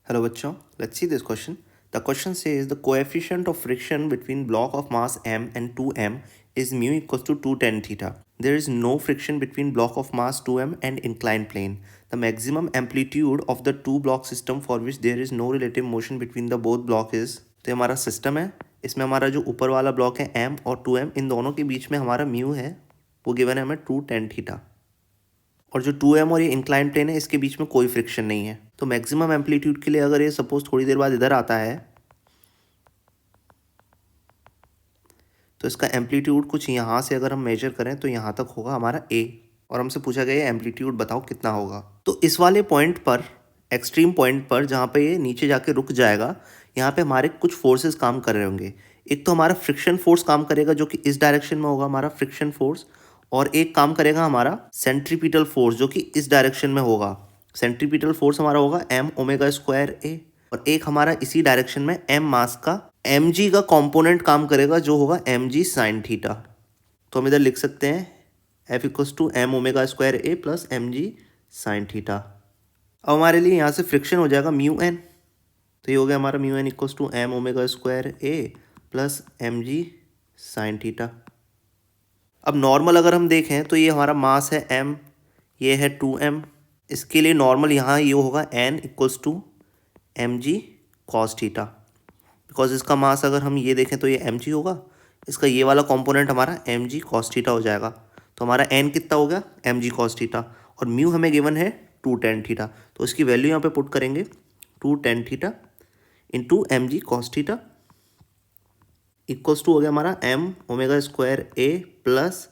Hello बच्चों, let's see this question. The question says the coefficient of friction between block of mass m and 2m is mu equals to 2 tan theta. There is no friction between block of mass 2m and inclined plane. The maximum amplitude of the two block system for which there is no relative motion between the both block is. तो हमारा system है, इसमें हमारा जो ऊपर वाला block है m और 2m, इन दोनों के बीच में हमारा म्यू है, वो गिवन है हमें 2 tan थीटा। और जो 2m और ये इंक्लाइन प्लेन है, इसके बीच में कोई फ्रिक्शन नहीं है। तो मैक्सिमम एम्पलीट्यूड के लिए अगर ये सपोज थोड़ी देर बाद इधर आता है तो इसका एम्पलीट्यूड कुछ यहाँ से अगर हम मेजर करें तो यहाँ तक होगा हमारा a, और हमसे पूछा गया है एम्पलीट्यूड बताओ कितना होगा। तो इस वाले पॉइंट पर, एक्सट्रीम पॉइंट पर जहाँ पे ये नीचे जाके रुक जाएगा, यहाँ पे हमारे कुछ फोर्सेस काम कर रहे होंगे। एक तो हमारा फ्रिक्शन फोर्स काम करेगा जो कि इस डायरेक्शन में होगा हमारा फ्रिक्शन फोर्स, और एक काम करेगा हमारा सेंट्रीपिटल फोर्स जो कि इस डायरेक्शन में होगा। सेंट्रीपिटल फोर्स हमारा होगा m ओमेगा स्क्वायर a, और एक हमारा इसी डायरेक्शन में m मास का mg का कंपोनेंट काम करेगा जो होगा mg साइन थीटा। तो हम इधर लिख सकते हैं f equals to m omega square a plus mg sine theta. अब हमारे लिए यहाँ से फ्रिक्शन हो जाएगा म्यू n, तो ये हो गया हमारा mu n equals to m omega square a plus mg sine theta. अब नॉर्मल अगर हम देखें तो ये हमारा मास है m, ये है 2m, इसके लिए नॉर्मल यहाँ ये होगा n equals to mg cos theta, because इसका मास अगर हम ये देखें तो ये mg होगा, इसका ये वाला कंपोनेंट हमारा mg कॉस थीटा हो जाएगा। तो हमारा n कितना हो गया mg कॉस थीटा, और म्यू हमें गिवन है 2 tan थीटा, तो इसकी वैल्यू यहाँ पे पुट करेंगे 2 tan theta into mg cos theta equals to हो गया हमारा m omega square a plus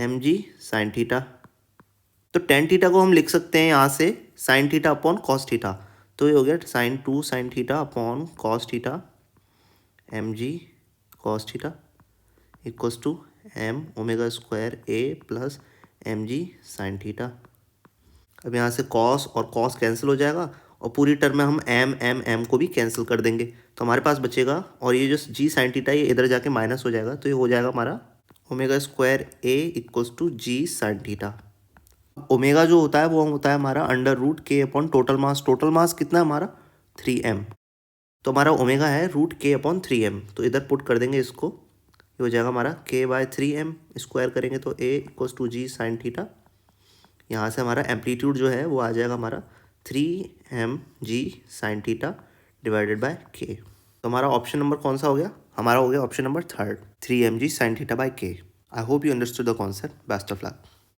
mg sine theta. तो tan थीटा को हम लिख सकते हैं यहाँ से sine theta upon cos theta, तो ये हो गया sine 2 sine theta upon cos theta mg cos theta equals to m omega square a plus mg sine theta. अब यहाँ से कॉस और कॉस कैंसिल हो जाएगा, और पूरी टर्म में हम m को भी कैंसिल कर देंगे, तो हमारे पास बचेगा, और ये जो g साइन थीटा ये इधर जाके माइनस हो जाएगा, तो ये हो जाएगा हमारा omega square a equals to g sine theta. Omega जो होता है वो होता है हमारा under root K upon total mass. Total mass कितना है हमारा 3m, तो हमारा ओमेगा है रूट के अपॉन 3m, तो इधर पुट कर देंगे इसको, ये हो जाएगा हमारा k/3m, स्क्वायर करेंगे तो a equals to g sine theta. यहाँ से हमारा एम्पलीट्यूड जो है वो आ जाएगा हमारा 3mg sine theta divided by k। तो हमारा ऑप्शन नंबर कौन सा हो गया, हमारा हो गया option number 3rd 3mg sine theta by k। I hope you understood the concept. Best of luck.